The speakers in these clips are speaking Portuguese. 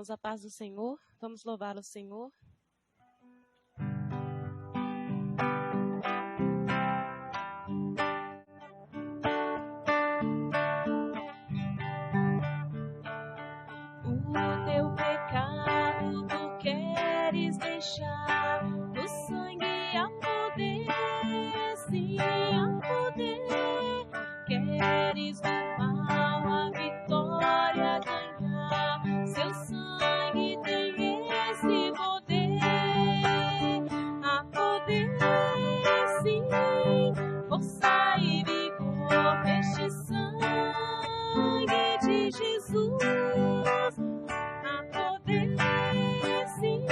irmãos, a paz do Senhor. Vamos louvar o Senhor. O teu pecado tu queres deixar, o sangue a poder, sim a poder. Queres do mal a vitória ganhar, seu sangue tem esse poder, a poder, sim, força e vigor neste sangue de Jesus. A poder, sim,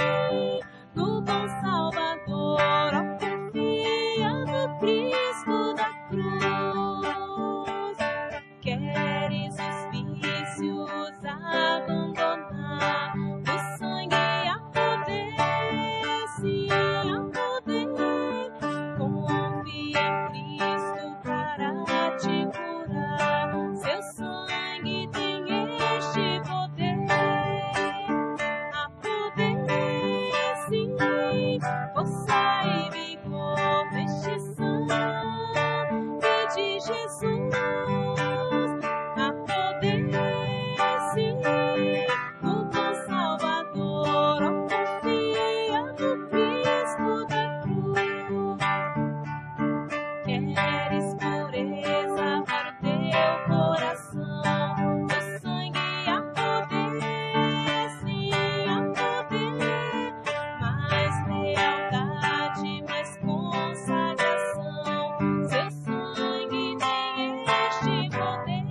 no bom Salvador, ó, confia no Cristo da cruz. Queres os vícios abandonar, o sangue a poder, sim, a poder. Confia em Cristo para te curar, seu sangue tem este poder. A poder, sim, força e vigor neste sangue de Jesus. A poder, sim, no bom Salvador, ó, confia no Cristo da cruz. Queres pureza para o teu coração, o sangue a poder, sim, a poder. Mais lealdade, mais consagração, seu sangue tem este poder.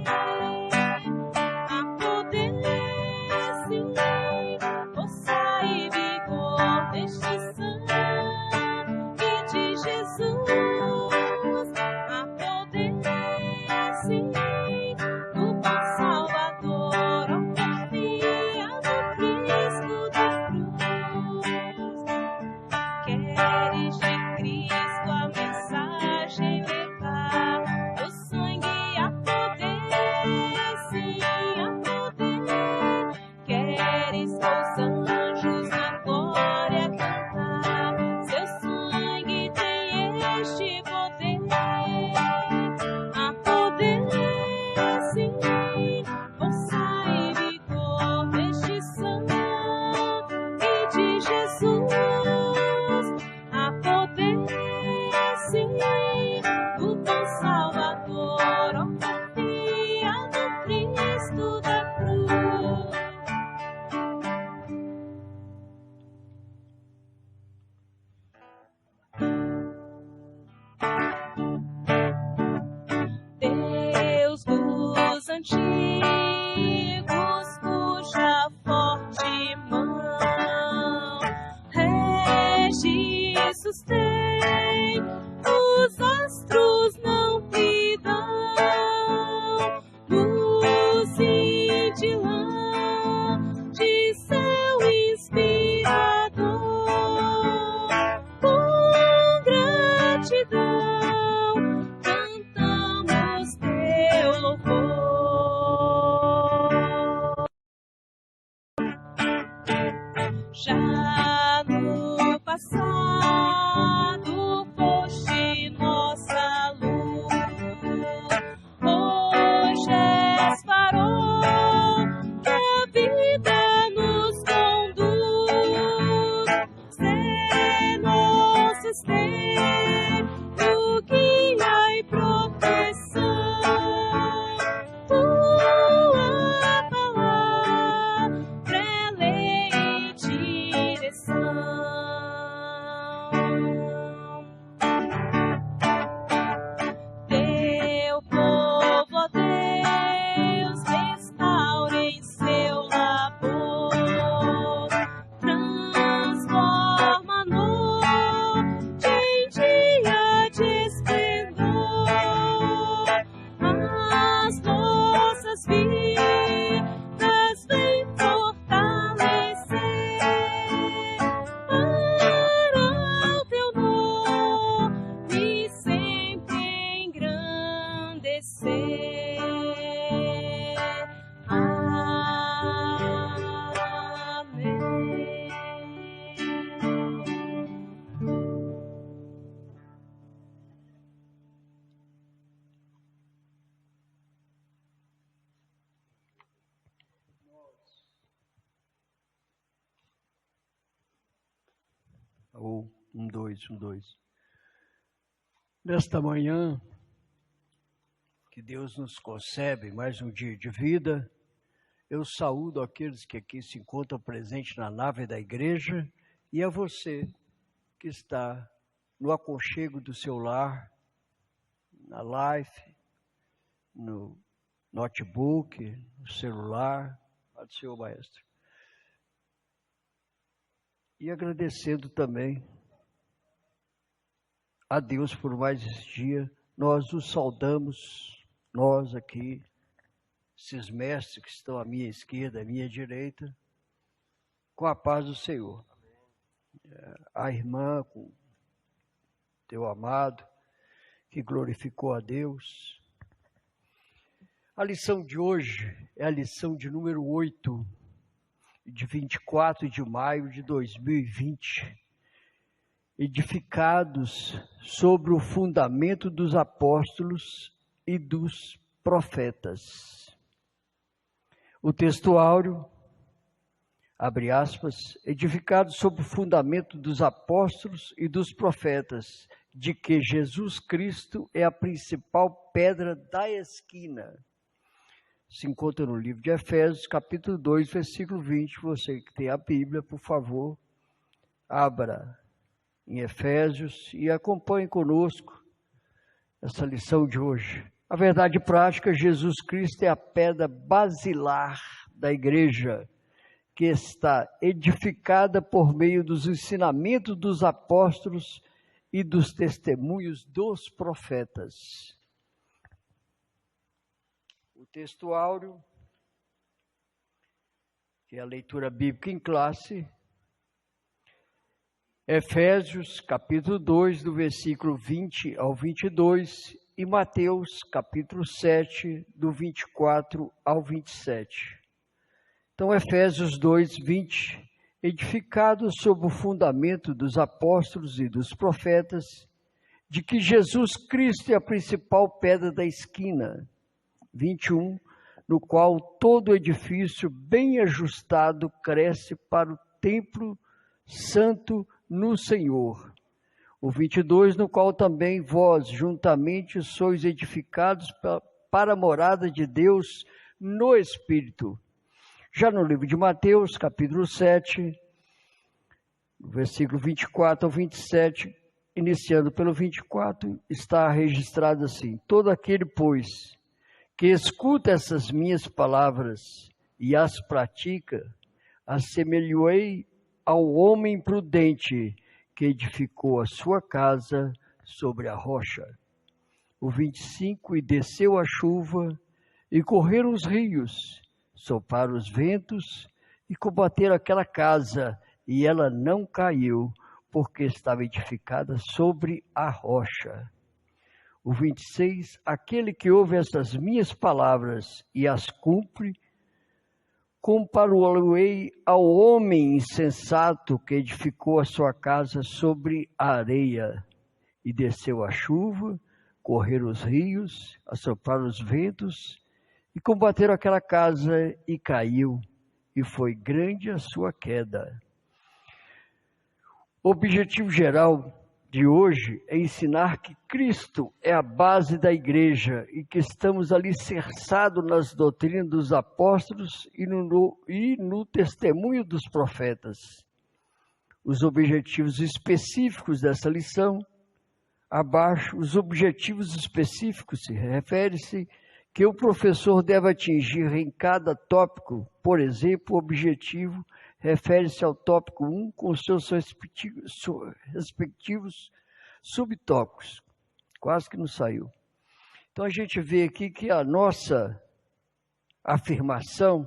A poder, sim, força e vigor neste sangue de Jesus. A poder, sim, no bom Salvador, ó, confia no Cristo da cruz. Queres de Cristo a mensagem levar, o sangue a poder, sim, a poder. Queres com os anjos na glória cantar, seu sangue tem este poder. A poder, sim, força e vigor neste sangue de Jesus. A poder, sim, no bom Salvador, ó, confia no Cristo da cruz. Deus dos antigos, cuja forte mão rege e sustém, os astros não cuidam, luz cintilante de céu inspirador, com gratidão cantamos teu louvor. Já no passado foste nossa luz, hoje és farol que a vida nos conduz. Sê nosso esteio, guia e proteção, tua palavra é leite ou 1, 2, 1, 2. Nesta manhã, que Deus nos concede mais um dia de vida, eu saúdo aqueles que aqui se encontram presentes na nave da igreja e a você que está no aconchego do seu lar, na live, no notebook, no celular, do Senhor Maestro. E agradecendo também a Deus por mais esse dia, nós os saudamos, nós aqui, esses mestres que estão à minha esquerda, à minha direita, com a paz do Senhor. A irmã, com teu amado, que glorificou a Deus. A lição de hoje é a lição de número 8, de 24 de maio de 2020. Edificados sobre o fundamento dos apóstolos e dos profetas. O texto áureo, abre aspas, edificados sobre o fundamento dos apóstolos e dos profetas, de que Jesus Cristo é a principal pedra da esquina. Se encontra no livro de Efésios, capítulo 2, versículo 20. Você que tem a Bíblia, por favor, abra em Efésios e acompanhe conosco essa lição de hoje. A verdade prática, Jesus Cristo é a pedra basilar da igreja, que está edificada por meio dos ensinamentos dos apóstolos e dos testemunhos dos profetas. O texto áureo, que é a leitura bíblica em classe, Efésios, capítulo 2, do versículo 20 ao 22, e Mateus, capítulo 7, do 24 ao 27. Então, Efésios 2, 20, edificados sobre o fundamento dos apóstolos e dos profetas, de que Jesus Cristo é a principal pedra da esquina. 21, no qual todo edifício bem ajustado cresce para o templo santo no Senhor. O 22, no qual também vós juntamente sois edificados para a morada de Deus no Espírito. Já no livro de Mateus, capítulo 7, versículo 24 ao 27, iniciando pelo 24, está registrado assim: todo aquele, pois, que escuta essas minhas palavras e as pratica, assemelhei ao homem prudente que edificou a sua casa sobre a rocha. O 25, e desceu a chuva, e correram os rios, sopraram os ventos, e combateram aquela casa, e ela não caiu, porque estava edificada sobre a rocha. O 26, aquele que ouve essas minhas palavras e as cumpre, comparou-ei ao homem insensato que edificou a sua casa sobre a areia. E desceu a chuva, correram os rios, assopraram os ventos, e combateram aquela casa, e caiu, e foi grande a sua queda. O objetivo geral de hoje é ensinar que Cristo é a base da igreja e que estamos alicerçados nas doutrinas dos apóstolos e no testemunho dos profetas. Os objetivos específicos dessa lição, abaixo, os objetivos específicos se refere-se que o professor deve atingir em cada tópico. Por exemplo, o objetivo refere-se ao tópico 1 com os seus respectivos subtópicos. Quase que não saiu. Então a gente vê aqui que a nossa afirmação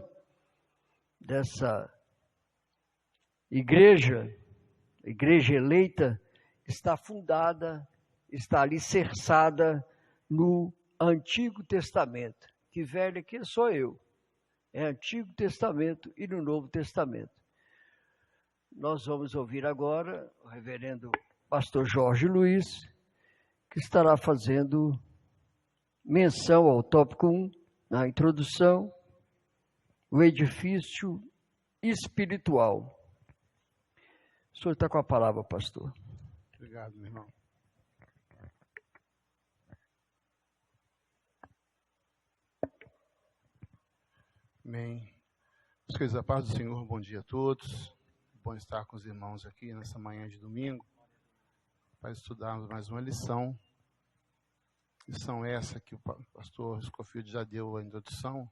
dessa igreja eleita, está fundada, está alicerçada no Antigo Testamento. Que velho aqui sou eu. É Antigo Testamento e no Novo Testamento. Nós vamos ouvir agora o reverendo pastor Jorge Luiz, que estará fazendo menção ao tópico 1, na introdução, o edifício espiritual. O senhor está com a palavra, pastor. Obrigado, meu irmão. Amém. Os queridos, a paz do Senhor, bom dia a todos. Bom estar com os irmãos aqui nessa manhã de domingo para estudarmos mais uma lição. Lição essa que o pastor Scofield já deu a introdução.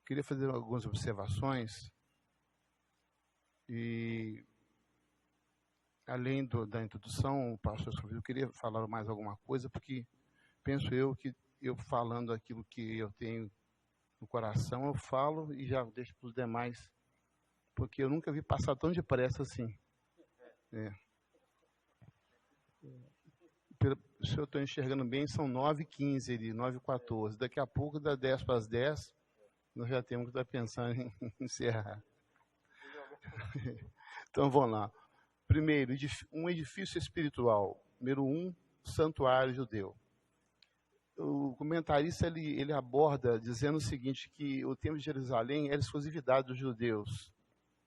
Queria fazer algumas observações e, além da introdução, o pastor Scofield, eu queria falar mais alguma coisa, porque penso eu que eu falando aquilo que eu tenho no coração, eu falo e já deixo para os demais, porque eu nunca vi passar tão depressa assim. Se eu estou enxergando bem, são 9h15 ali, 9h14. Daqui a pouco, dá 10 para as 10, nós já temos que estar pensando em encerrar. Então, vamos lá. Primeiro, um edifício espiritual. Número 1, santuário judeu. O comentarista ele aborda dizendo o seguinte, que o templo de Jerusalém era exclusividade dos judeus.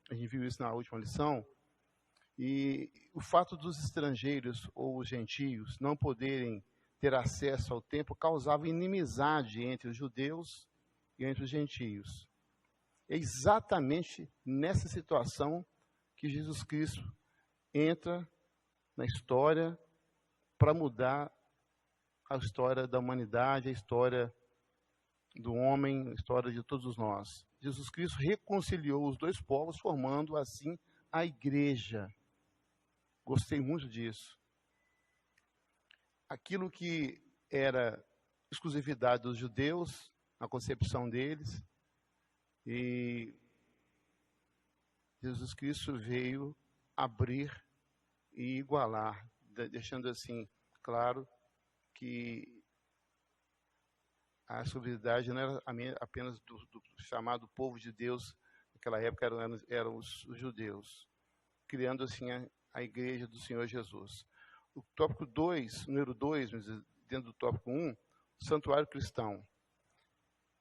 A gente viu isso na última lição. E o fato dos estrangeiros ou os gentios não poderem ter acesso ao templo causava inimizade entre os judeus e entre os gentios. É exatamente nessa situação que Jesus Cristo entra na história para mudar a história da humanidade, a história do homem, a história de todos nós. Jesus Cristo reconciliou os dois povos, formando assim a igreja. Gostei muito disso. Aquilo que era exclusividade dos judeus, a concepção deles, e Jesus Cristo veio abrir e igualar, deixando assim claro que a exclusividade não era apenas do chamado povo de Deus, naquela época eram os judeus, criando assim a igreja do Senhor Jesus. O tópico 2, número 2, dentro do tópico 1, santuário cristão.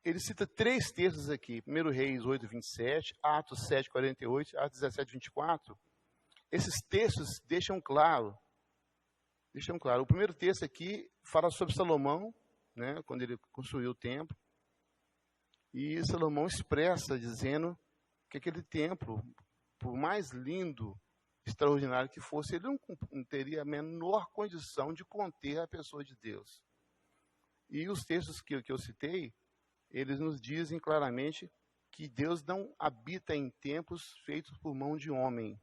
Ele cita 3 textos aqui, 1 Reis 8:27, Atos 7:48, Atos 17:24. Esses textos deixam claro. O primeiro texto aqui fala sobre Salomão, né, quando ele construiu o templo. E Salomão expressa dizendo que aquele templo, por mais lindo, extraordinário que fosse, ele não teria a menor condição de conter a pessoa de Deus. E os textos que eu citei, eles nos dizem claramente que Deus não habita em templos feitos por mão de homens.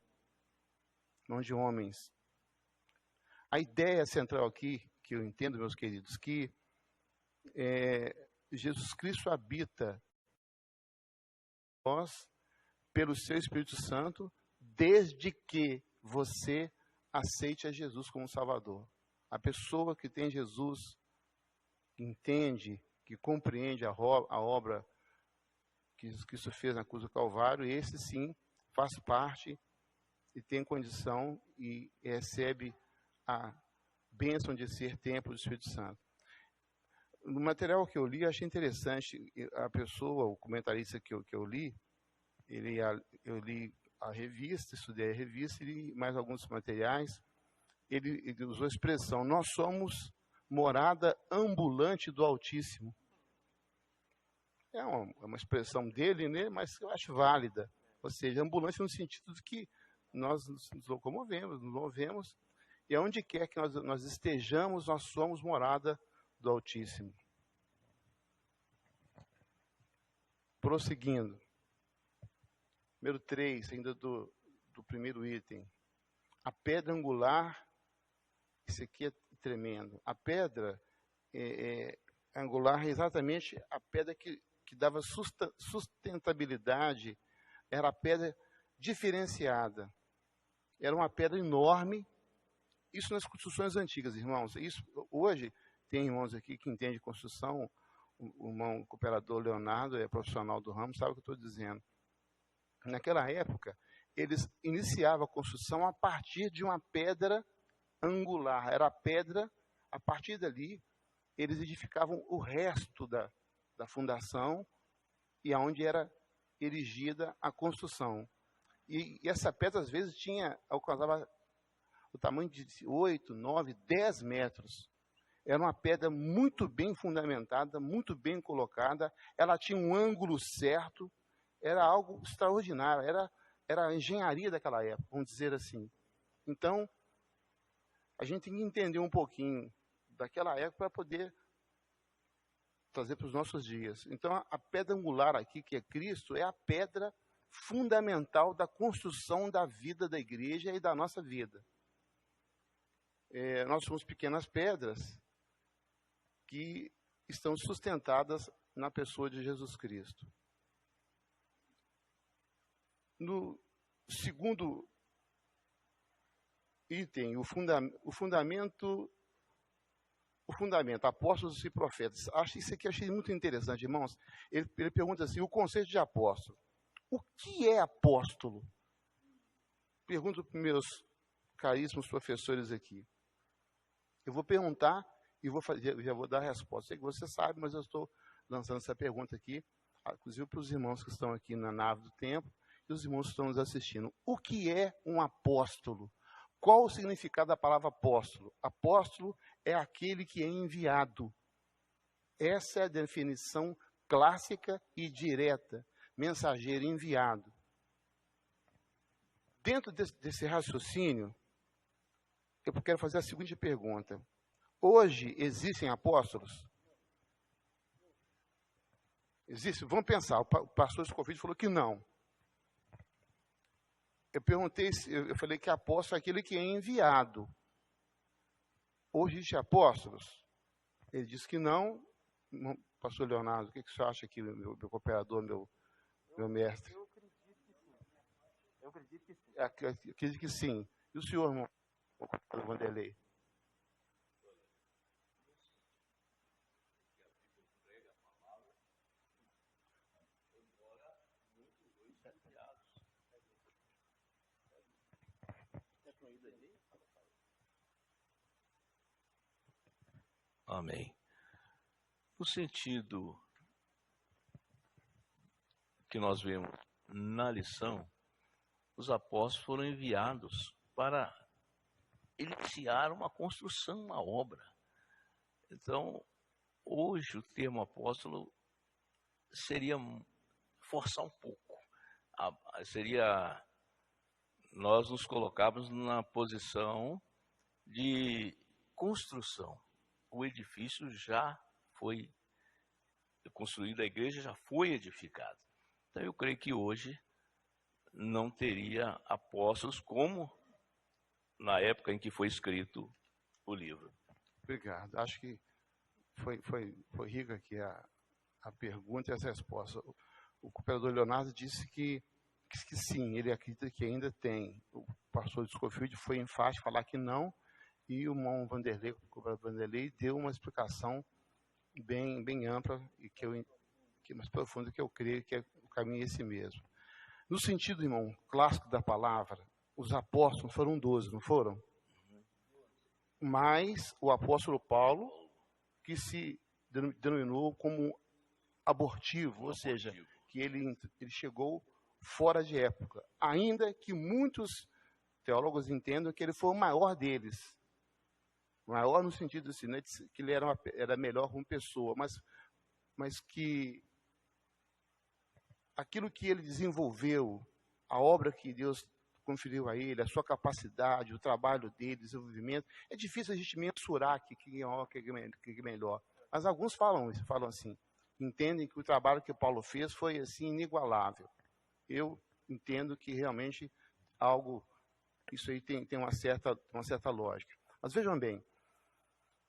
A ideia central aqui, que eu entendo, meus queridos, que Jesus Cristo habita nós pelo seu Espírito Santo, desde que você aceite a Jesus como Salvador. A pessoa que tem Jesus, que entende, que compreende a obra que Jesus Cristo fez na cruz do Calvário, esse sim faz parte e tem condição e recebe a bênção de ser templo do Espírito Santo. No material que eu li, eu achei interessante, a pessoa, o comentarista que eu li, eu li a revista, estudei a revista e mais alguns materiais, ele usou a expressão, nós somos morada ambulante do Altíssimo. É uma expressão dele, né, mas eu acho válida. Ou seja, ambulante no sentido de que nós nos locomovemos, nos movemos, e aonde quer que nós estejamos, nós somos morada do Altíssimo. Prosseguindo. Número 3, ainda do primeiro item. A pedra angular, isso aqui é tremendo. A pedra angular é exatamente a pedra que dava sustentabilidade, era a pedra diferenciada. Era uma pedra enorme. Isso nas construções antigas, irmãos. Isso, hoje, tem irmãos aqui que entendem construção. O irmão cooperador Leonardo é profissional do ramo, sabe o que eu estou dizendo. Naquela época, eles iniciavam a construção a partir de uma pedra angular. Era a pedra, a partir dali, eles edificavam o resto da fundação e aonde era erigida a construção. E essa pedra, às vezes, alcançava o tamanho de 8, 9, 10 metros. Era uma pedra muito bem fundamentada, muito bem colocada, ela tinha um ângulo certo, era algo extraordinário, era a engenharia daquela época, vamos dizer assim. Então, a gente tem que entender um pouquinho daquela época para poder trazer para os nossos dias. Então, a pedra angular aqui, que é Cristo, é a pedra fundamental da construção da vida da igreja e da nossa vida. Nós somos pequenas pedras que estão sustentadas na pessoa de Jesus Cristo. No segundo item, o fundamento, apóstolos e profetas. Isso aqui eu achei muito interessante, irmãos. Ele pergunta assim, o conceito de apóstolo. O que é apóstolo? Pergunto para meus caríssimos professores aqui. Eu vou perguntar e já vou dar a resposta. Sei que você sabe, mas eu estou lançando essa pergunta aqui, inclusive para os irmãos que estão aqui na nave do tempo e os irmãos que estão nos assistindo. O que é um apóstolo? Qual o significado da palavra apóstolo? Apóstolo é aquele que é enviado. Essa é a definição clássica e direta. Mensageiro enviado. Dentro desse raciocínio, eu quero fazer a seguinte pergunta. Hoje existem apóstolos? Existe? Vamos pensar, o pastor Scofield falou que não. Eu falei que apóstolo é aquele que é enviado. Hoje existe apóstolos? Ele disse que não. Pastor Leonardo, o que você acha aqui, meu cooperador, meu mestre? Eu acredito que sim. Eu acredito que sim. Acredito que sim. E o senhor, irmão? O Vanderlei? Amém. No sentido que nós vemos na lição, os apóstolos foram enviados para iniciar uma construção, uma obra. Então, hoje o termo apóstolo seria forçar um pouco. Seria nós nos colocamos na posição de construção. O edifício já foi construído, a igreja já foi edificada. Então eu creio que hoje não teria apóstolos como na época em que foi escrito o livro. Obrigado. Acho que foi rica aqui a pergunta e as respostas. O cooperador Leonardo disse que sim, ele acredita que ainda tem. O pastor Scofield foi enfático falar que não, e o irmão Vanderlei, o cooperador Vanderlei, deu uma explicação bem ampla e que mais profunda, que eu creio que o caminho é esse mesmo. No sentido, irmão, clássico da palavra, os apóstolos foram 12, não foram? Mas o apóstolo Paulo, que se denominou como abortivo, ou seja, que ele chegou fora de época, ainda que muitos teólogos entendam que ele foi o maior deles. Maior no sentido assim, né, que ele era melhor como pessoa, mas que aquilo que ele desenvolveu, a obra que Deus conferiu a ele, a sua capacidade, o trabalho dele, o desenvolvimento, é difícil a gente mensurar quem é maior, quem é melhor. Mas alguns falam assim, entendem que o trabalho que Paulo fez foi assim inigualável. Eu entendo que realmente isso aí tem uma certa lógica. Mas vejam bem,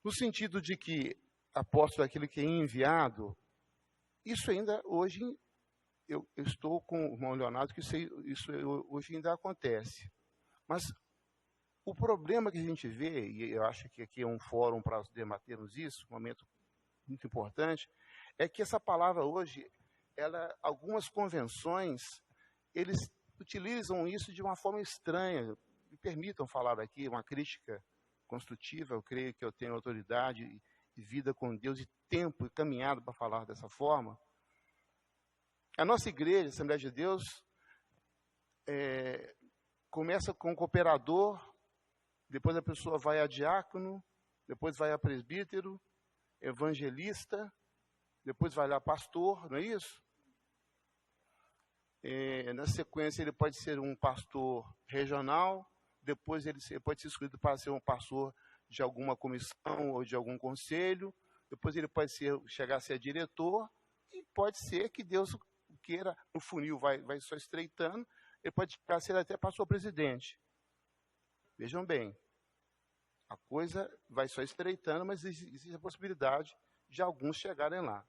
no sentido de que apóstolo é aquele que é enviado, isso ainda hoje, eu estou com o irmão Leonardo, que isso hoje ainda acontece. Mas o problema que a gente vê, e eu acho que aqui é um fórum para debatermos isso, um momento muito importante, é que essa palavra hoje, algumas convenções, eles utilizam isso de uma forma estranha. Me permitam falar aqui uma crítica construtiva, eu creio que eu tenho autoridade e vida com Deus e tempo e caminhado para falar dessa forma. A nossa igreja, a Assembleia de Deus, começa com cooperador, depois a pessoa vai a diácono, depois vai a presbítero, evangelista, depois vai lá pastor, não é isso? Na sequência, ele pode ser um pastor regional, depois ele pode ser escolhido para ser um pastor de alguma comissão ou de algum conselho, depois ele pode chegar a ser diretor, e pode ser que Deus queira, o funil vai só estreitando, ele pode chegar a ser até pastor presidente. Vejam bem, a coisa vai só estreitando, mas existe a possibilidade de alguns chegarem lá.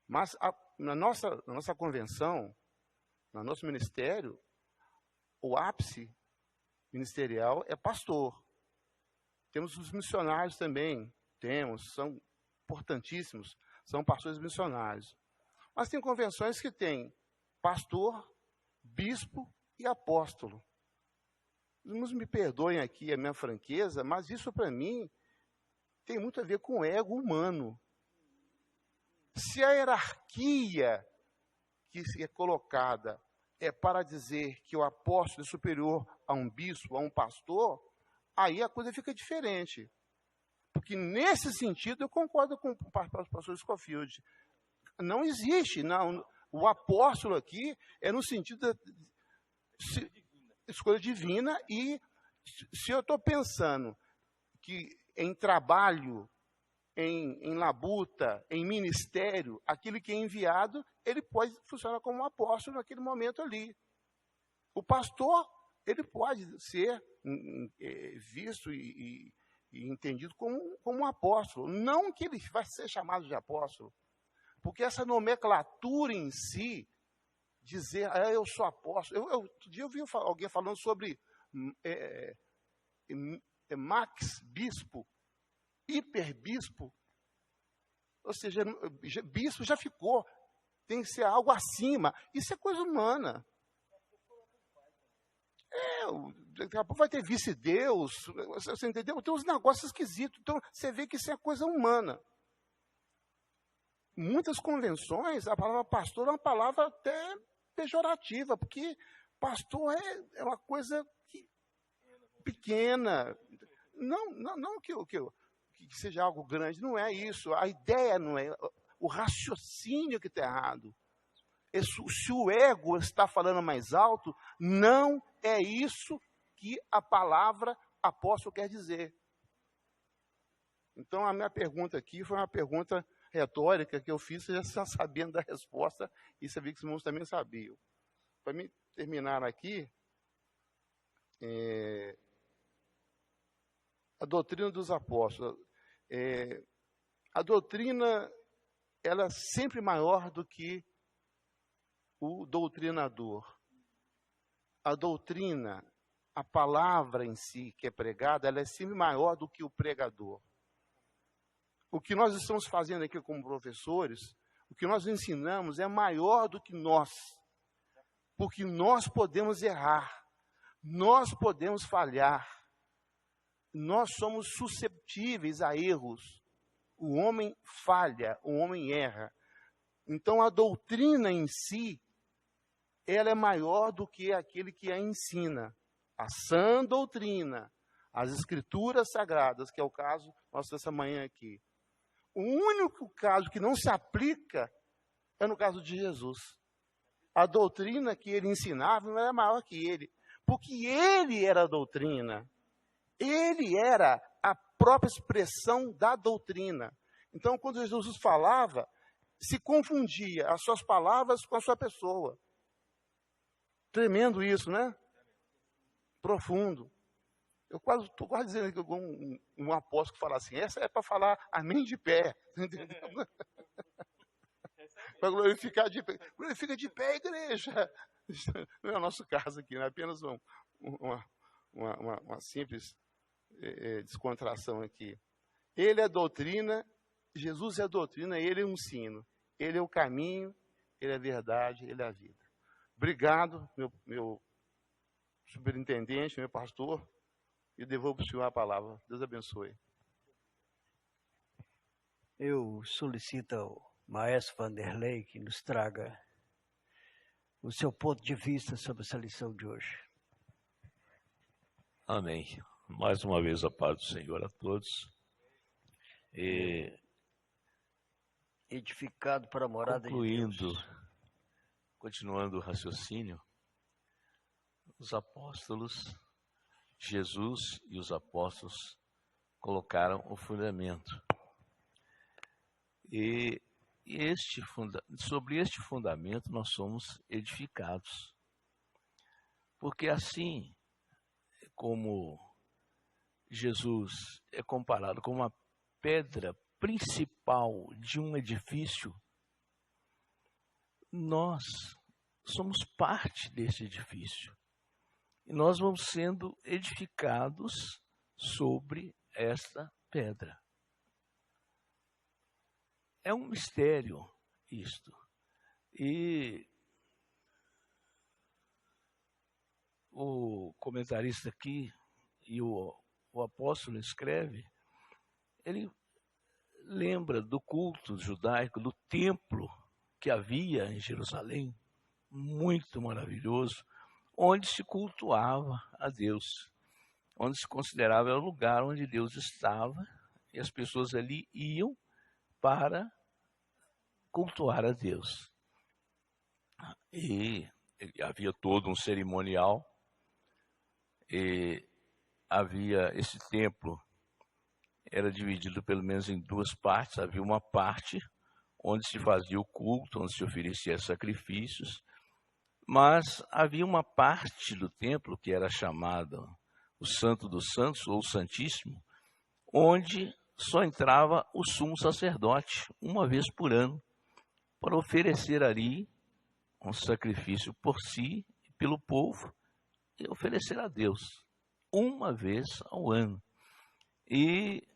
Mas na nossa convenção, no nosso ministério, o ápice ministerial é pastor. Temos os missionários também, são importantíssimos, são pastores missionários. Mas tem convenções que têm pastor, bispo e apóstolo. Irmãos, me perdoem aqui a minha franqueza, mas isso para mim tem muito a ver com o ego humano. Se a hierarquia que é colocada é para dizer que o apóstolo é superior a um bispo, a um pastor, aí a coisa fica diferente. Porque nesse sentido eu concordo com o pastor Scofield. Não existe, não. O apóstolo aqui é no sentido de escolha divina, e se eu estou pensando que em trabalho, em labuta, em ministério, aquele que é enviado, ele pode funcionar como um apóstolo naquele momento ali. O pastor, ele pode ser visto e entendido como um apóstolo. Não que ele vai ser chamado de apóstolo, porque essa nomenclatura em si, dizer, eu sou apóstolo. Outro dia eu vi alguém falando sobre Max Bispo, hiperbispo, ou seja, bispo já ficou, tem que ser algo acima. Isso é coisa humana. Daqui a pouco vai ter vice-deus, você entendeu? Tem uns negócios esquisitos. Então, você vê que isso é coisa humana. Muitas convenções, a palavra pastor é uma palavra até pejorativa, porque pastor é uma coisa pequena. Não que seja algo grande, não é isso. A ideia não é, o raciocínio que está errado. Se o ego está falando mais alto, não é isso que a palavra apóstolo quer dizer. Então, a minha pergunta aqui foi uma pergunta retórica que eu fiz, já sabendo da resposta, e sabia que os irmãos também sabiam. Para mim terminar aqui, a doutrina dos apóstolos. A doutrina, ela é sempre maior do que o doutrinador. A doutrina, a palavra em si que é pregada, ela é sempre maior do que o pregador. O que nós estamos fazendo aqui como professores, o que nós ensinamos é maior do que nós. Porque nós podemos errar, nós podemos falhar, nós somos susceptíveis a erros. O homem falha, o homem erra. Então a doutrina em si, ela é maior do que aquele que a ensina. A sã doutrina, as escrituras sagradas, que é o caso nosso dessa manhã aqui. O único caso que não se aplica é no caso de Jesus. A doutrina que ele ensinava não era maior que ele, porque ele era a doutrina. Ele era a própria expressão da doutrina. Então, quando Jesus falava, se confundia as suas palavras com a sua pessoa. Tremendo isso, né? Profundo. Eu estou quase dizendo que um apóstolo que fala assim, essa é para falar amém de pé. Entendeu? Para glorificar de pé. Glorifica de pé, igreja. Não é o nosso caso aqui, não é apenas uma simples descontração aqui. Ele é doutrina, Jesus é doutrina, ele é um ensino. Ele é o caminho, ele é a verdade, ele é a vida. Obrigado, meu superintendente, meu pastor, e devolvo para o senhor a palavra. Deus abençoe. Eu solicito ao maestro Vanderlei que nos traga o seu ponto de vista sobre essa lição de hoje. Amém. Mais uma vez a paz do Senhor a todos. E edificado para a morada concluindo, de Deus. Continuando o raciocínio, os apóstolos, Jesus e os apóstolos colocaram o fundamento. E sobre este fundamento nós somos edificados. Porque assim como Jesus é comparado com uma pedra principal de um edifício, nós somos parte desse edifício. E nós vamos sendo edificados sobre esta pedra. É um mistério isto. E o comentarista aqui, e o apóstolo escreve, ele lembra do culto judaico, do templo que havia em Jerusalém, muito maravilhoso, onde se cultuava a Deus, onde se considerava o lugar onde Deus estava, e as pessoas ali iam para cultuar a Deus. E havia todo um cerimonial, e havia esse templo, era dividido pelo menos em duas partes. Havia uma parte onde se fazia o culto, onde se oferecia sacrifícios, mas havia uma parte do templo que era chamada o Santo dos Santos, ou o Santíssimo, onde só entrava o sumo sacerdote, uma vez por ano, para oferecer ali um sacrifício por si e pelo povo, e oferecer a Deus, uma vez ao ano. E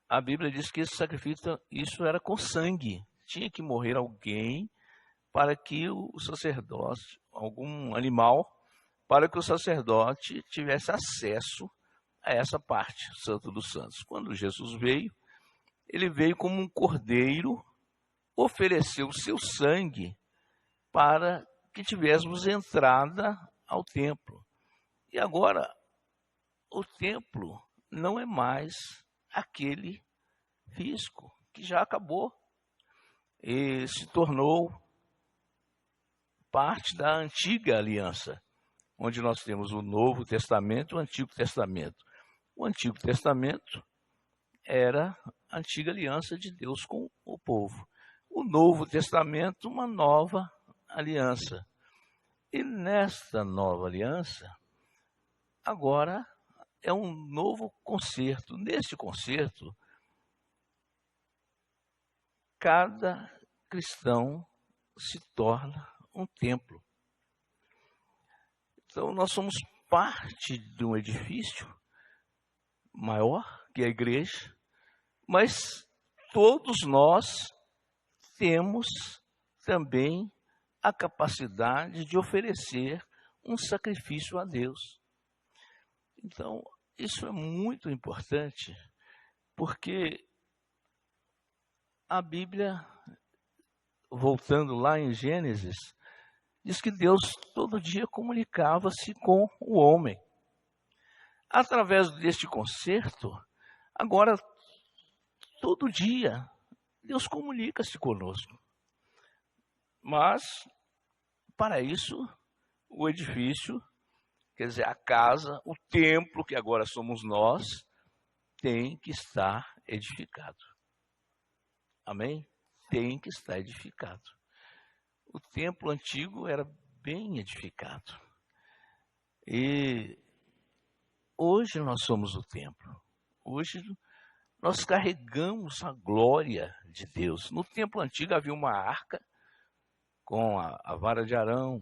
a Bíblia diz que esse sacrifício, isso era com sangue. Tinha que morrer alguém para que o sacerdote, algum animal, para que o sacerdote tivesse acesso a essa parte, Santo dos Santos. Quando Jesus veio, ele veio como um cordeiro, ofereceu o seu sangue para que tivéssemos entrada ao templo. E agora, o templo não é mais aquele físico, que já acabou, e se tornou parte da antiga aliança, onde nós temos o Novo Testamento e o Antigo Testamento. O Antigo Testamento era a antiga aliança de Deus com o povo. O Novo Testamento, uma nova aliança. E nesta nova aliança, agora é um novo concerto. Neste concerto, cada cristão se torna um templo. Então, nós somos parte de um edifício maior que a igreja, mas todos nós temos também a capacidade de oferecer um sacrifício a Deus. Então, isso é muito importante, porque a Bíblia, voltando lá em Gênesis, diz que Deus todo dia comunicava-se com o homem. Através deste concerto, agora, todo dia, Deus comunica-se conosco. Mas, para isso, o edifício, quer dizer, a casa, o templo, que agora somos nós, tem que estar edificado. Amém? Tem que estar edificado. O templo antigo era bem edificado. E hoje nós somos o templo. Hoje nós carregamos a glória de Deus. No templo antigo havia uma arca com a vara de Arão,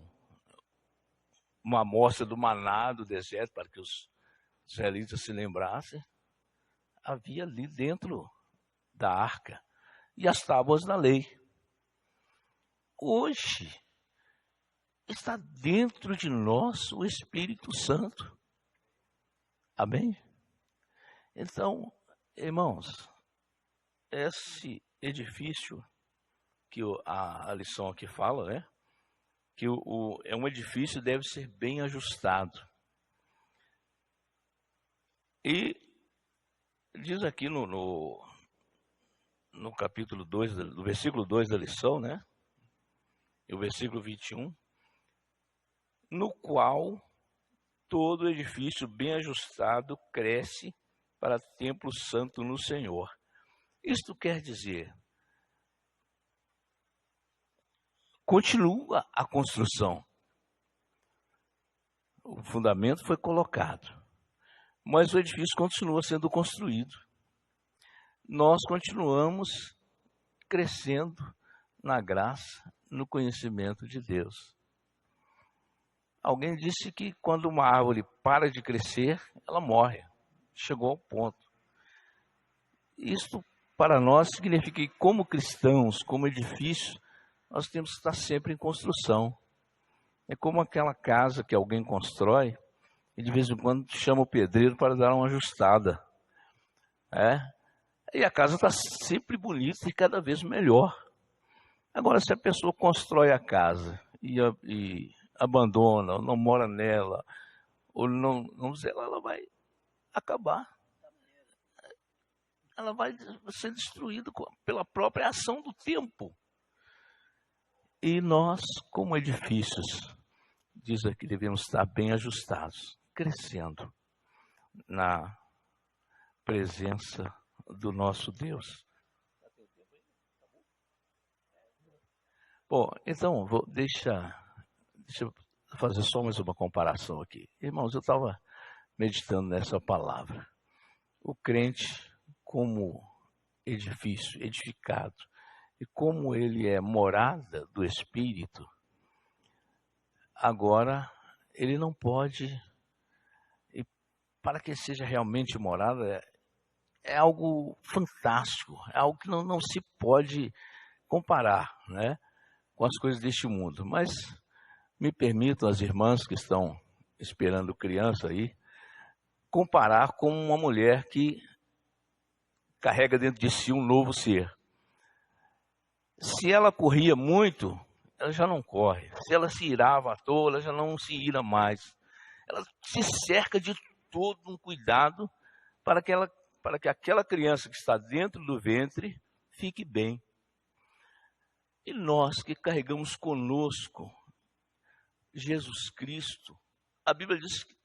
uma amostra do maná do deserto, para que os israelitas se lembrassem. Havia ali dentro da arca e as tábuas da lei. Hoje está dentro de nós o Espírito Santo. Amém? Então, irmãos, esse edifício que a lição aqui fala, né? que é um edifício deve ser bem ajustado. E diz aqui no capítulo 2, no versículo 2 da lição, né? E o versículo 21, no qual todo edifício bem ajustado cresce para templo santo no Senhor. Isto quer dizer, continua a construção. O fundamento foi colocado, mas o edifício continua sendo construído. Nós continuamos crescendo na graça, no conhecimento de Deus. Alguém disse que quando uma árvore para de crescer, ela morre. Chegou ao ponto. Isto para nós significa que como cristãos, como edifício, nós temos que estar sempre em construção. É como aquela casa que alguém constrói e de vez em quando chama o pedreiro para dar uma ajustada. E a casa está sempre bonita e cada vez melhor. Agora, se a pessoa constrói a casa e abandona, ou não mora nela, ou não ela vai acabar. Ela vai ser destruída pela própria ação do tempo. E nós, como edifícios, diz aqui, devemos estar bem ajustados, crescendo na presença do nosso Deus. Bom, então, deixa eu fazer só mais uma comparação aqui. Irmãos, eu estava meditando nessa palavra. O crente como edifício, edificado, e como ele é morada do Espírito, agora ele não pode, e para que seja realmente morada, é algo fantástico, é algo que não se pode comparar, né, com as coisas deste mundo. Mas me permitam as irmãs que estão esperando criança aí, comparar com uma mulher que carrega dentro de si um novo ser. Se ela corria muito, ela já não corre. Se ela se irava à toa, ela já não se ira mais. Ela se cerca de todo um cuidado para que aquela criança que está dentro do ventre fique bem. E nós que carregamos conosco Jesus Cristo, a Bíblia diz que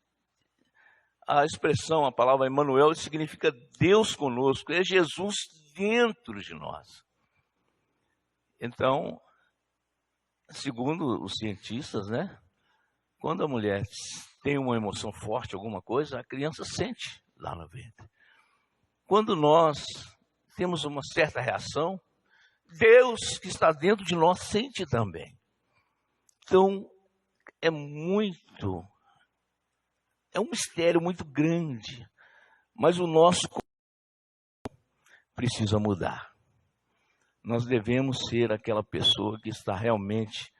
a expressão, a palavra Emmanuel, significa Deus conosco, é Jesus dentro de nós. Então, segundo os cientistas, né, quando a mulher tem uma emoção forte, alguma coisa, a criança sente lá no ventre. Quando nós temos uma certa reação, Deus que está dentro de nós sente também. Então, é um mistério muito grande, mas o nosso precisa mudar. Nós devemos ser aquela pessoa que está realmente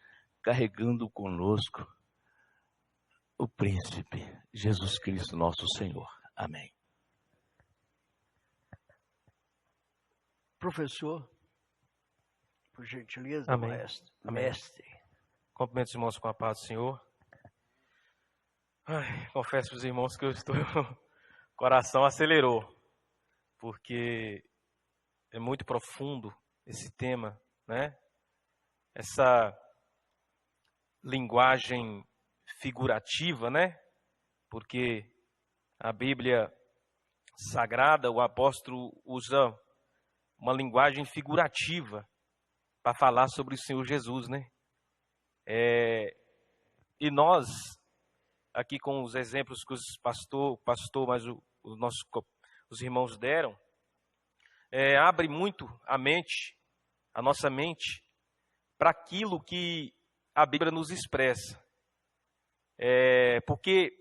carregando conosco o príncipe, Jesus Cristo, nosso Senhor. Amém. Professor, por gentileza, Amém. mestre. Cumprimentos, irmãos, com a paz do Senhor. Confesso para os irmãos que o coração acelerou, porque é muito profundo esse tema, né? Essa linguagem figurativa, né? Porque a Bíblia Sagrada, o apóstolo usa uma linguagem figurativa para falar sobre o Senhor Jesus, né? E nós, aqui com os exemplos que o pastor, mas os irmãos deram, abre muito a nossa mente, para aquilo que a Bíblia nos expressa. Porque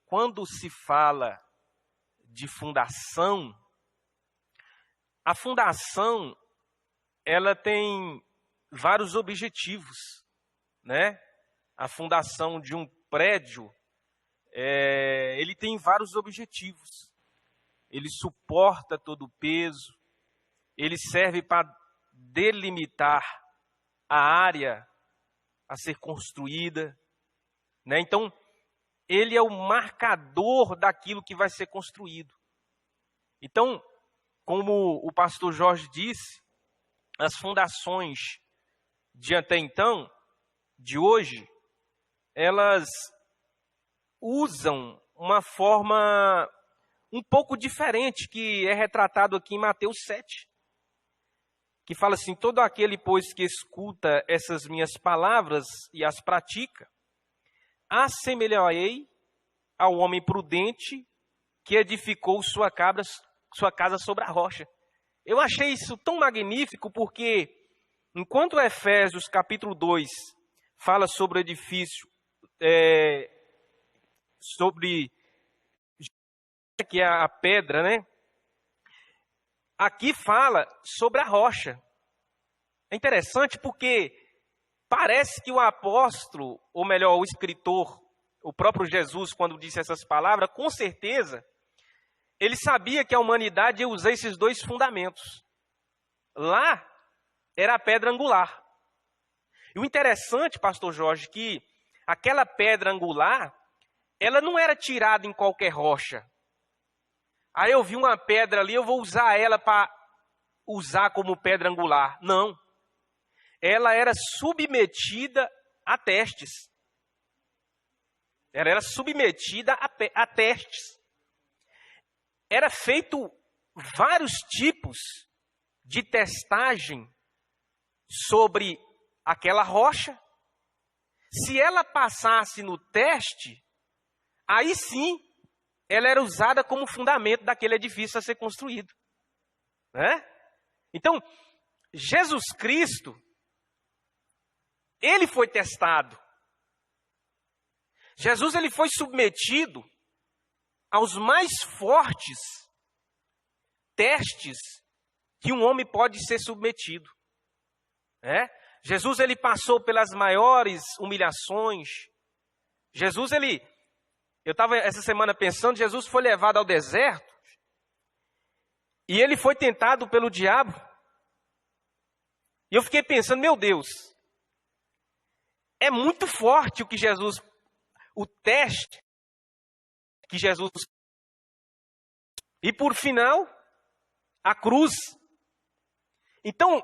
quando se fala de fundação, a fundação, ela tem vários objetivos, né? A fundação de um prédio, ele tem vários objetivos. Ele suporta todo o peso, ele serve para delimitar a área a ser construída, né? Então, ele é o marcador daquilo que vai ser construído. Então, como o pastor Jorge disse, as fundações de até então, de hoje, elas usam uma forma um pouco diferente, que é retratado aqui em Mateus 7, que fala assim: todo aquele, pois, que escuta essas minhas palavras e as pratica, assemelharei ao homem prudente que edificou sua casa sobre a rocha. Eu achei isso tão magnífico, porque enquanto Efésios capítulo 2 fala sobre o edifício, sobre que é a pedra, né? Aqui fala sobre a rocha. É interessante porque parece que o apóstolo, ou melhor, o escritor, o próprio Jesus, quando disse essas palavras, com certeza, ele sabia que a humanidade ia usar esses dois fundamentos. Lá era a pedra angular. E o interessante, pastor Jorge, que aquela pedra angular, ela não era tirada em qualquer rocha. Aí eu vi uma pedra ali, eu vou usar ela para usar como pedra angular. Não. Ela era submetida a testes. Ela era submetida a testes. Era feito vários tipos de testagem sobre aquela rocha. Se ela passasse no teste, aí sim ela era usada como fundamento daquele edifício a ser construído, né? Então, Jesus Cristo, ele foi testado. Jesus, ele foi submetido aos mais fortes testes que um homem pode ser submetido, né? Jesus, ele passou pelas maiores humilhações. Jesus, eu estava essa semana pensando, Jesus foi levado ao deserto e ele foi tentado pelo diabo. E eu fiquei pensando, meu Deus, é muito forte o teste que Jesus... E por final, a cruz. Então,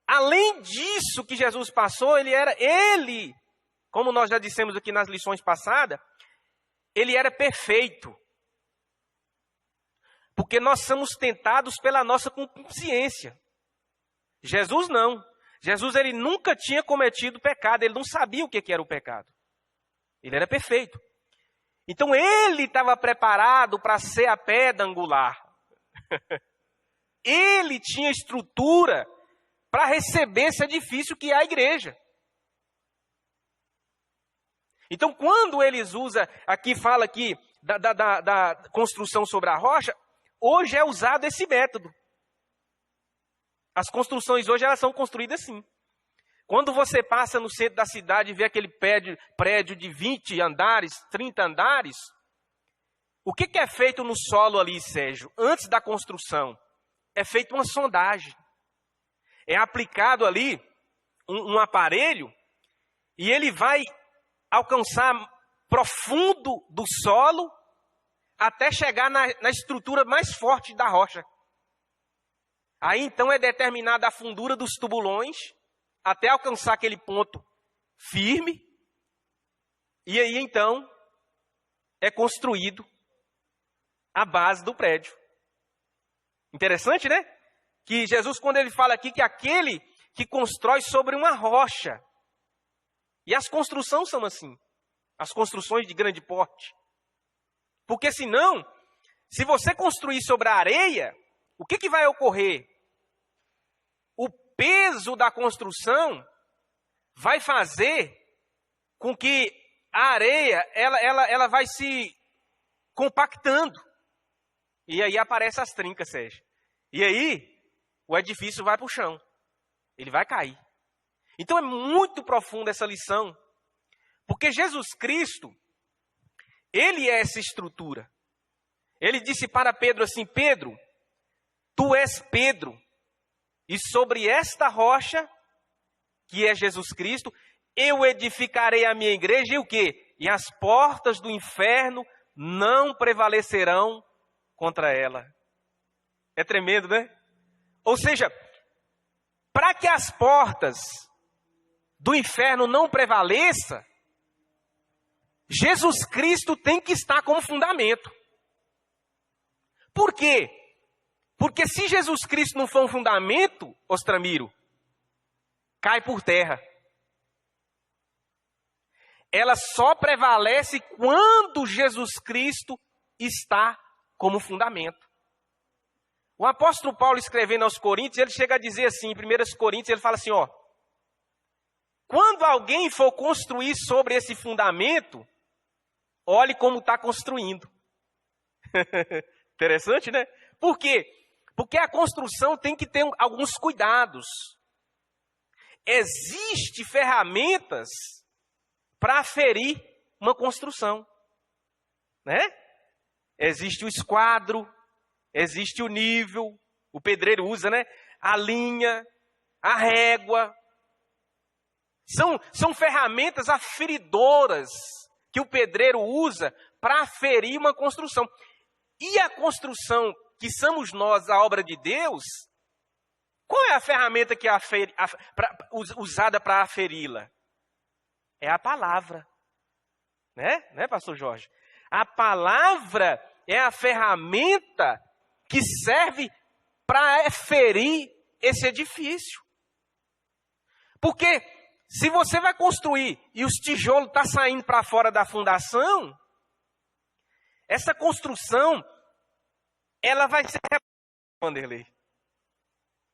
além disso que Jesus passou, ele, como nós já dissemos aqui nas lições passadas, ele era perfeito. Porque nós somos tentados pela nossa consciência. Jesus não. Jesus, ele nunca tinha cometido pecado, ele não sabia o que era o pecado. Ele era perfeito. Então ele estava preparado para ser a pedra angular. Ele tinha estrutura para receber esse edifício que é a igreja. Então, quando eles usam, aqui fala aqui da construção sobre a rocha, hoje é usado esse método. As construções hoje elas são construídas assim. Quando você passa no centro da cidade e vê aquele prédio de 20 andares, 30 andares, o que é feito no solo ali, Sérgio? Antes da construção, é feita uma sondagem. É aplicado ali um aparelho e ele vai alcançar profundo do solo até chegar na estrutura mais forte da rocha. Aí então é determinada a fundura dos tubulões até alcançar aquele ponto firme. E aí então é construído a base do prédio. Interessante, né? Que Jesus, quando ele fala aqui que aquele que constrói sobre uma rocha. E as construções são assim. As construções de grande porte. Porque senão, se você construir sobre a areia, o que vai ocorrer? O peso da construção vai fazer com que a areia ela vai se compactando. E aí aparecem as trincas, Sérgio. E aí o edifício vai para o chão. Ele vai cair. Então é muito profunda essa lição. Porque Jesus Cristo, ele é essa estrutura. Ele disse para Pedro assim: Pedro, tu és Pedro, e sobre esta rocha, que é Jesus Cristo, eu edificarei a minha igreja e o quê? E as portas do inferno não prevalecerão contra ela. É tremendo, né? Ou seja, para que as portas do inferno não prevaleçam, Jesus Cristo tem que estar como fundamento. Por quê? Porque se Jesus Cristo não for um fundamento, Ostramiro, cai por terra. Ela só prevalece quando Jesus Cristo está como fundamento. O apóstolo Paulo, escrevendo aos Coríntios, ele chega a dizer assim, em 1 Coríntios, ele fala assim, ó, quando alguém for construir sobre esse fundamento, olhe como está construindo. Interessante, né? Por quê? Porque a construção tem que ter alguns cuidados. Existem ferramentas para aferir uma construção, né? Existe o esquadro, existe o nível, o pedreiro usa, né? A linha, a régua. São ferramentas aferidoras que o pedreiro usa para aferir uma construção. E a construção que somos nós, a obra de Deus, qual é a ferramenta que é usada para aferi-la? É a palavra. Né, pastor Jorge? A palavra é a ferramenta que serve para aferir esse edifício. Porque se você vai construir e os tijolos estão saindo para fora da fundação, essa construção, ela vai ser... Vanderlei.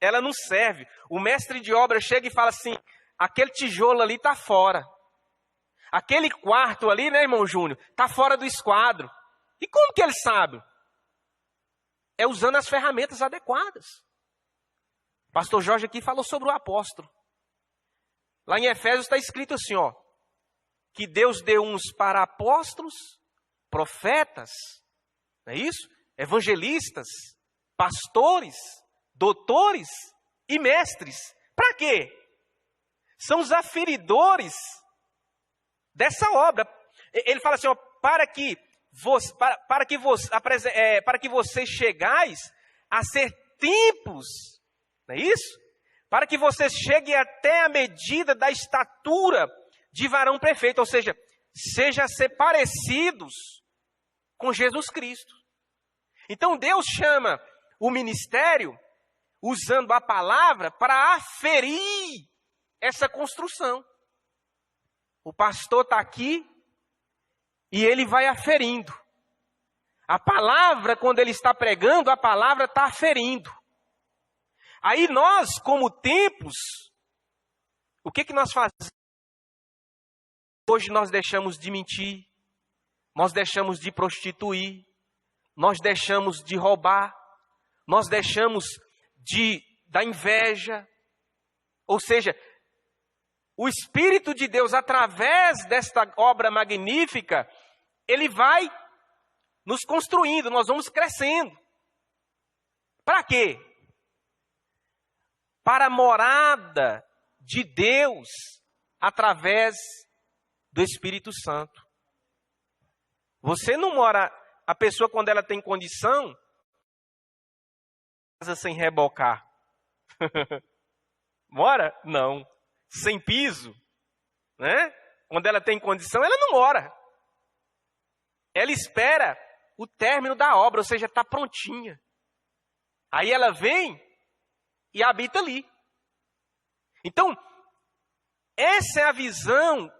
Ela não serve. O mestre de obra chega e fala assim, aquele tijolo ali está fora. Aquele quarto ali, né, irmão Júnior, está fora do esquadro. E como que ele sabe? É usando as ferramentas adequadas. Pastor Jorge aqui falou sobre o apóstolo. Lá em Efésios está escrito assim, ó, que Deus deu uns para apóstolos, profetas, não é isso? Evangelistas, pastores, doutores e mestres. Para quê? São os aferidores dessa obra. Ele fala assim, ó, para que vocês chegais a ser templos, não é isso? Para que vocês cheguem até a medida da estatura de varão perfeito, ou seja, seja ser parecidos com Jesus Cristo. Então Deus chama o ministério, usando a palavra, para aferir essa construção. O pastor está aqui e ele vai aferindo. A palavra, quando ele está pregando, a palavra está aferindo. Aí nós, como templos, o que nós fazemos? Hoje nós deixamos de mentir, nós deixamos de prostituir, nós deixamos de roubar, nós deixamos da inveja. Ou seja, o Espírito de Deus, através desta obra magnífica, ele vai nos construindo, nós vamos crescendo. Para quê? Para a morada de Deus, através do Espírito Santo. Você não mora, a pessoa quando ela tem condição, casa sem rebocar. Mora? Não. Sem piso, né? Quando ela tem condição, ela não mora. Ela espera o término da obra, ou seja, está prontinha. Aí ela vem e habita ali. Então, essa é a visão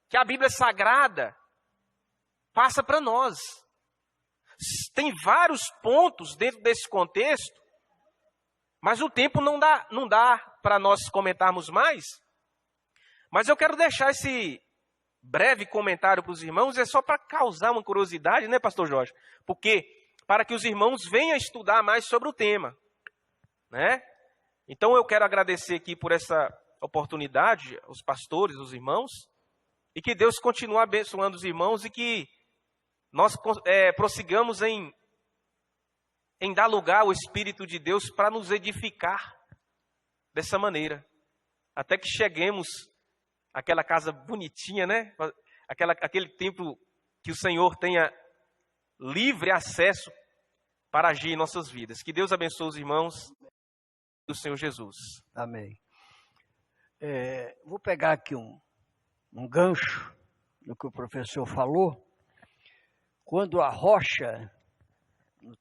que a Bíblia Sagrada passa para nós. Tem vários pontos dentro desse contexto, mas o tempo não dá para nós comentarmos mais. Mas eu quero deixar esse breve comentário para os irmãos, é só para causar uma curiosidade, né, pastor Jorge? Porque para que os irmãos venham estudar mais sobre o tema, né? Então eu quero agradecer aqui por essa oportunidade, aos pastores, aos irmãos, e que Deus continue abençoando os irmãos e que nós prossigamos em dar lugar ao Espírito de Deus para nos edificar dessa maneira, até que cheguemos aquela casa bonitinha, né? Aquele templo que o Senhor tenha livre acesso para agir em nossas vidas. Que Deus abençoe os irmãos do Senhor Jesus. Amém. Vou pegar aqui um gancho no que o professor falou. Quando a rocha, no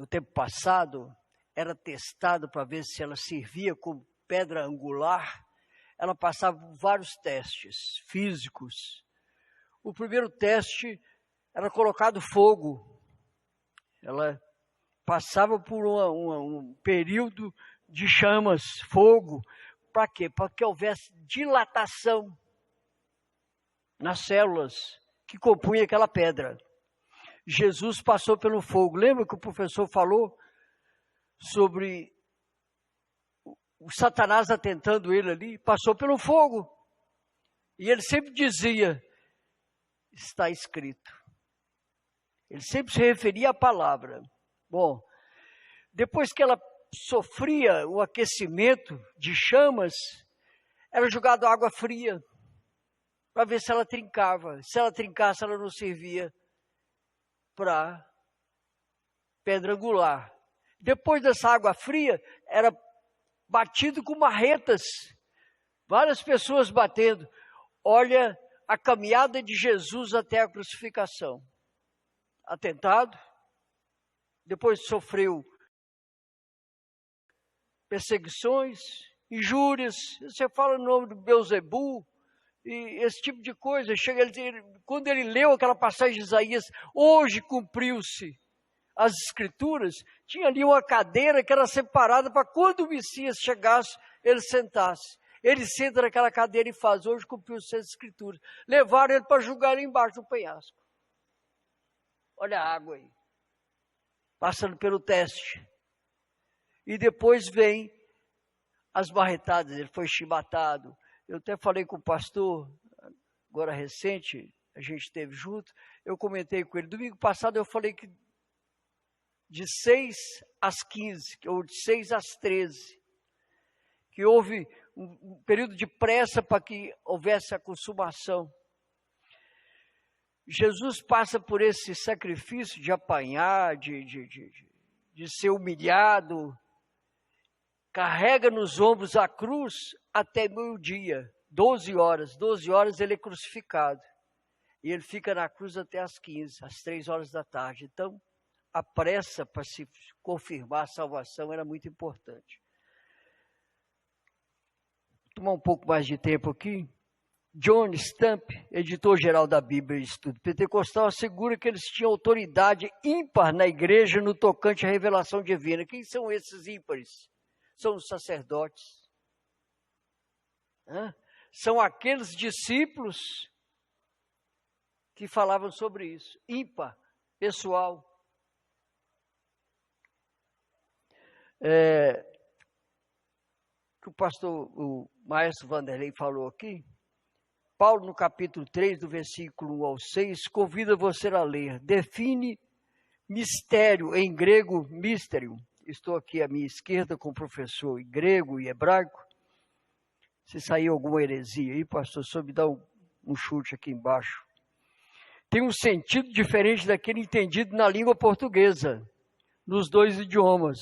tempo passado, era testada para ver se ela servia como pedra angular, ela passava por vários testes físicos. O primeiro teste era colocado fogo. Ela passava por um período de chamas, fogo. Para quê? Para que houvesse dilatação nas células que compunham aquela pedra. Jesus passou pelo fogo. Lembra que o professor falou sobre o Satanás atentando ele ali? Passou pelo fogo. E ele sempre dizia, está escrito. Ele sempre se referia à palavra. Bom, depois que ela sofria o aquecimento de chamas, era jogado água fria para ver se ela trincava. Se ela trincasse, ela não servia para pedra angular. Depois dessa água fria, era batido com marretas. Várias pessoas batendo. Olha a caminhada de Jesus até a crucificação. Atentado, depois sofreu perseguições, injúrias, você fala o nome do Beelzebul, e esse tipo de coisa. Quando ele leu aquela passagem de Isaías, hoje cumpriu-se as Escrituras, tinha ali uma cadeira que era separada para quando o Messias chegasse, ele sentasse. Ele senta naquela cadeira e faz, hoje cumpriu-se as Escrituras. Levaram ele para julgar embaixo do penhasco. Olha a água aí, passando pelo teste. E depois vem as marretadas, ele foi chibatado. Eu até falei com o pastor, agora recente, a gente esteve junto, eu comentei com ele, domingo passado eu falei que de 6 às 15, ou de 6 às 13, que houve um período de pressa para que houvesse a consumação. Jesus passa por esse sacrifício de apanhar, de ser humilhado, carrega nos ombros a cruz até meio-dia, 12 horas ele é crucificado. E ele fica na cruz até às 15, às 3 horas da tarde. Então, a pressa para se confirmar a salvação era muito importante. Vou tomar um pouco mais de tempo aqui. John Stamp, editor-geral da Bíblia e Estudo Pentecostal, assegura que eles tinham autoridade ímpar na igreja no tocante à revelação divina. Quem são esses ímpares? São os sacerdotes. São aqueles discípulos que falavam sobre isso. Ímpar, pessoal. Que o maestro Vanderlei falou aqui, Paulo, no capítulo 3, do versículo 1 ao 6, convida você a ler. Define mistério, em grego, mysterium. Estou aqui à minha esquerda com o professor em grego e hebraico. Se sair alguma heresia aí, pastor, só me dá um chute aqui embaixo. Tem um sentido diferente daquele entendido na língua portuguesa, nos dois idiomas.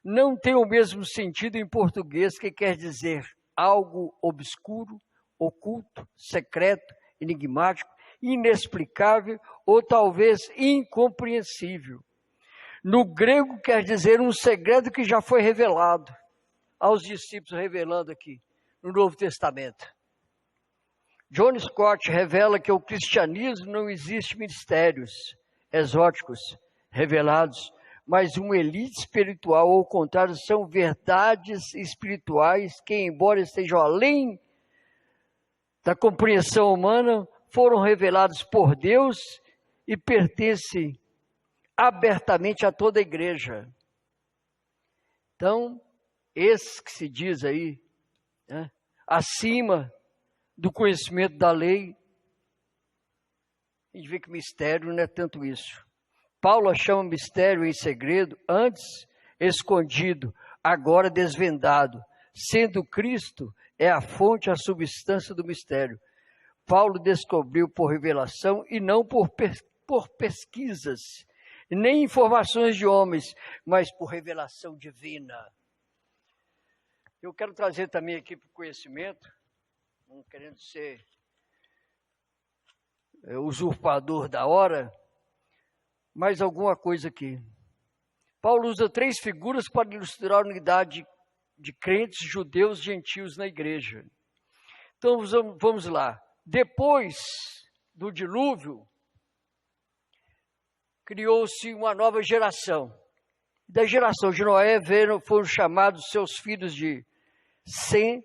Não tem o mesmo sentido em português, que quer dizer algo obscuro, oculto, secreto, enigmático, inexplicável ou talvez incompreensível. No grego quer dizer um segredo que já foi revelado aos discípulos, revelando aqui no Novo Testamento. John Scott revela que o cristianismo não existe mistérios exóticos revelados, mas uma elite espiritual, ou ao contrário, são verdades espirituais que, embora estejam além da compreensão humana, foram revelados por Deus e pertencem abertamente a toda a igreja. Então, esse que se diz aí, acima do conhecimento da lei, a gente vê que mistério não é tanto isso. Paulo chama mistério em segredo, antes escondido, agora desvendado. sendo Cristo é a fonte, a substância do mistério. Paulo descobriu por revelação e não por pesquisas, nem informações de homens, mas por revelação divina. Eu quero trazer também aqui para o conhecimento, não querendo ser usurpador da hora, mais alguma coisa aqui. Paulo usa 3 figuras para ilustrar a unidade de crentes judeus e gentios na igreja. Então vamos lá. Depois do dilúvio, criou-se uma nova geração. Da geração de Noé foram chamados seus filhos de Sem,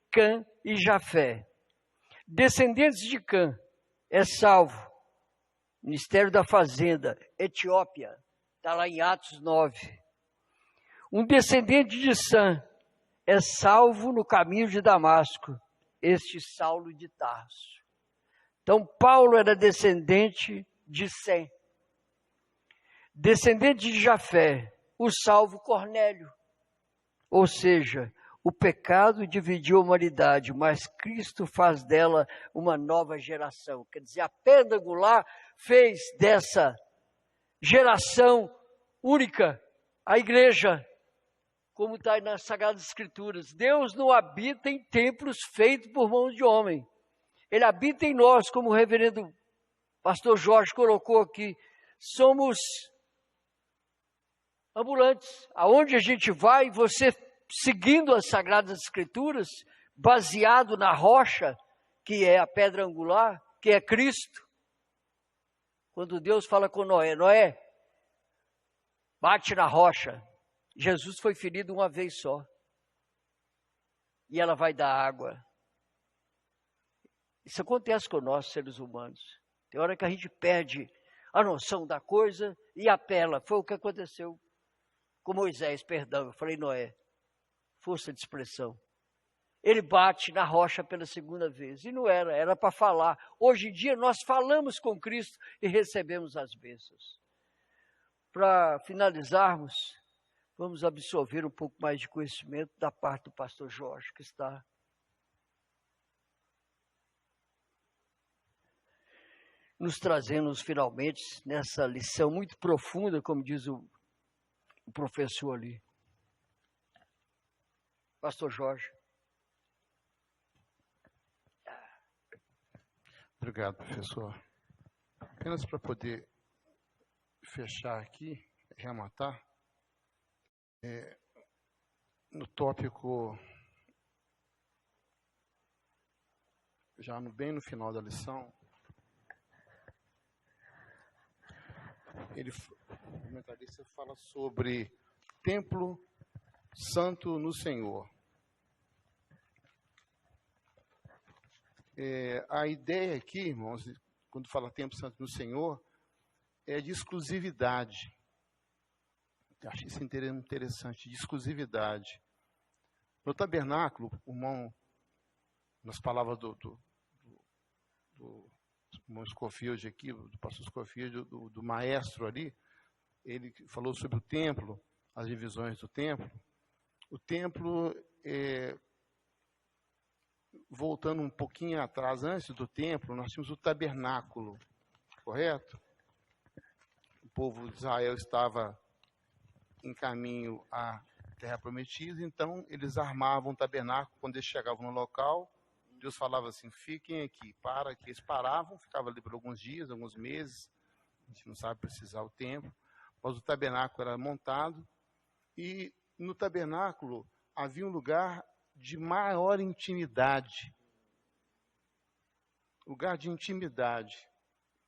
Cã e Jafé. Descendentes de Cã é salvo. Ministério da Fazenda, Etiópia, está lá em Atos 9. Um descendente de Sam é salvo no caminho de Damasco, este Saulo de Tarso. Então, Paulo era descendente de Sem. Descendente de Jafé, o salvo Cornélio. Ou seja, o pecado dividiu a humanidade, mas Cristo faz dela uma nova geração. Quer dizer, a pedra angular fez dessa geração única a igreja, como está nas Sagradas Escrituras. Deus não habita em templos feitos por mãos de homem. Ele habita em nós, como o reverendo pastor Jorge colocou aqui. Somos ambulantes. Aonde a gente vai, você seguindo as Sagradas Escrituras, baseado na rocha, que é a pedra angular, que é Cristo. Quando Deus fala com Noé, Noé, bate na rocha. Jesus foi ferido uma vez só. E ela vai dar água. Isso acontece com nós, seres humanos. Tem hora que a gente perde a noção da coisa e apela. Foi o que aconteceu com Moisés, perdão. Eu falei Noé. Força de expressão. Ele bate na rocha pela segunda vez. E não era para falar. Hoje em dia nós falamos com Cristo e recebemos as bênçãos. Para finalizarmos, vamos absorver um pouco mais de conhecimento da parte do pastor Jorge, que está nos trazendo finalmente nessa lição muito profunda, como diz o professor ali. Pastor Jorge. Obrigado, professor. Apenas para poder fechar aqui, rematar, no tópico, já bem no final da lição, o comentarista fala sobre templo santo no Senhor. A ideia aqui, irmãos, quando fala templo santo no Senhor, é de exclusividade. Eu achei isso interessante, de exclusividade. No tabernáculo, o irmão, nas palavras do irmão Scofield aqui, do pastor Scofield, do maestro ali, ele falou sobre o templo, as divisões do templo. O templo, voltando um pouquinho atrás, antes do templo, nós tínhamos o tabernáculo, correto? O povo de Israel estava em caminho à terra prometida, então eles armavam o tabernáculo. Quando eles chegavam no local, Deus falava assim, fiquem aqui, para que eles paravam, ficavam ali por alguns dias, alguns meses, a gente não sabe precisar o tempo, mas o tabernáculo era montado, e no tabernáculo havia um lugar de maior intimidade. Lugar de intimidade.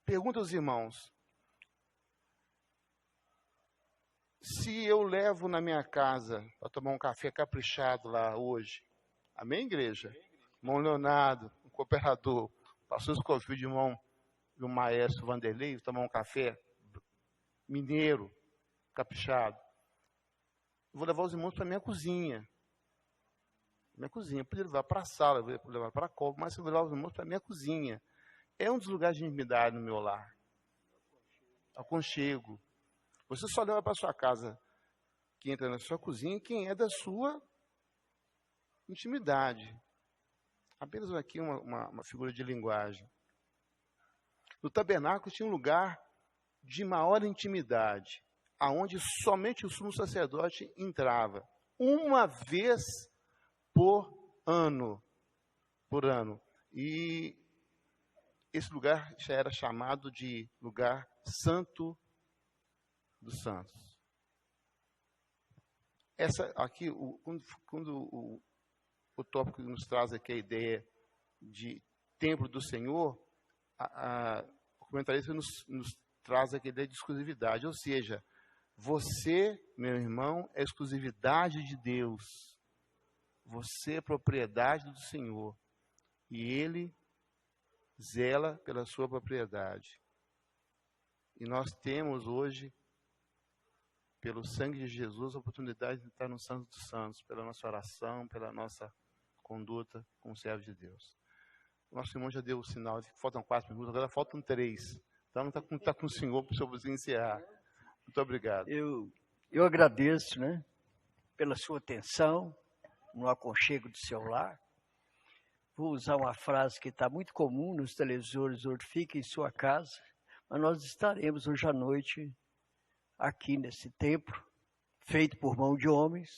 Pergunta aos irmãos, se eu levo na minha casa para tomar um café caprichado lá hoje, amém, igreja? Irmão Leonardo, o cooperador, pastor Scofield, irmão do maestro Vanderlei, tomar um café mineiro, caprichado. Eu vou levar os irmãos para a minha cozinha. Minha cozinha, eu podia levar para a sala, eu podia levar para a copa, mas eu vou levar os irmãos para a minha cozinha. É um dos lugares de intimidade no meu lar. Aconchego. Você só leva para a sua casa quem entra na sua cozinha, quem é da sua intimidade. Apenas aqui uma figura de linguagem. No tabernáculo tinha um lugar de maior intimidade, aonde somente o sumo sacerdote entrava, uma vez por ano. E esse lugar já era chamado de lugar santo dos santos. Essa aqui, quando o tópico nos traz aqui a ideia de templo do Senhor, o comentarista nos traz aqui a ideia de exclusividade, ou seja, você, meu irmão, é exclusividade de Deus. Você é propriedade do Senhor. E Ele zela pela sua propriedade. E nós temos hoje, pelo sangue de Jesus, a oportunidade de estar no Santo dos Santos, pela nossa oração, pela nossa conduta como servo de Deus. O nosso irmão já deu o sinal de que faltam 4 minutos, agora faltam 3. Então não está com o Senhor para o senhor encerrar. Muito obrigado. Eu agradeço, né, pela sua atenção no aconchego do seu lar. Vou usar uma frase que está muito comum nos televisores hoje: fique em sua casa, mas nós estaremos hoje à noite aqui nesse templo, feito por mão de homens,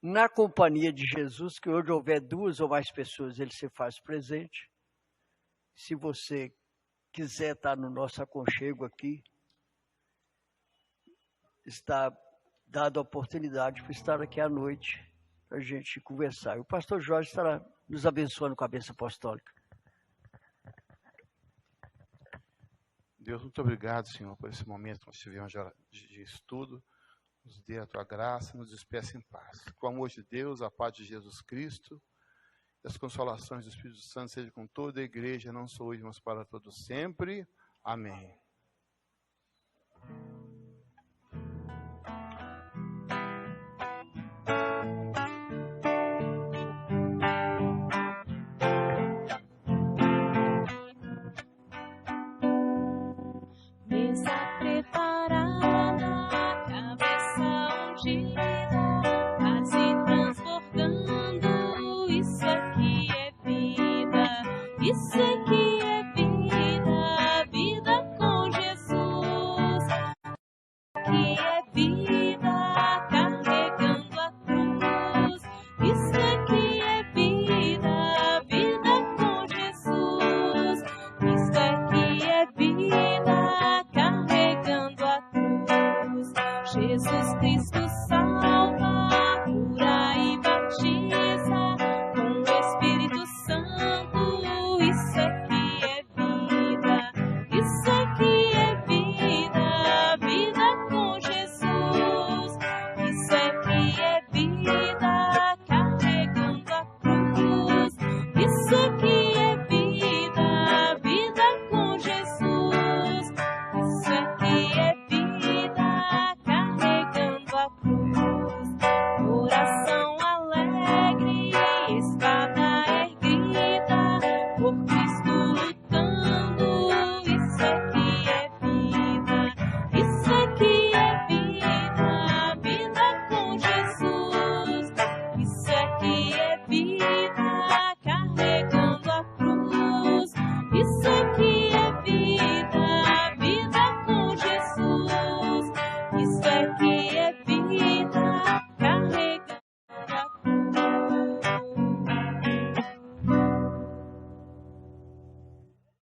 na companhia de Jesus, que onde houver 2 ou mais pessoas, Ele se faz presente. Se você quiser estar no nosso aconchego aqui, está dada a oportunidade para estar aqui à noite, para a gente conversar. E o pastor Jorge estará nos abençoando com a bênção apostólica. Deus, muito obrigado, Senhor, por esse momento que nós tivemos de estudo. Nos dê a tua graça, nos despeça em paz. Com o amor de Deus, a paz de Jesus Cristo, e as consolações do Espírito Santo seja com toda a igreja, não só hoje, mas para todos sempre. Amém. Mesa preparada, cabeça ungida, quase transbordando. Isso aqui é vida, isso aqui é vida, vida com Jesus. Aqui é vida, carregando a cruz. Isso aqui é vida, vida com Jesus. Isso aqui é vida, carregando a cruz. Jesus Cristo salva, cura e batiza com o Espírito Santo. Isso aqui é vida, isso aqui é vida, vida com Jesus. Isso aqui é vida, carregando a cruz. Isso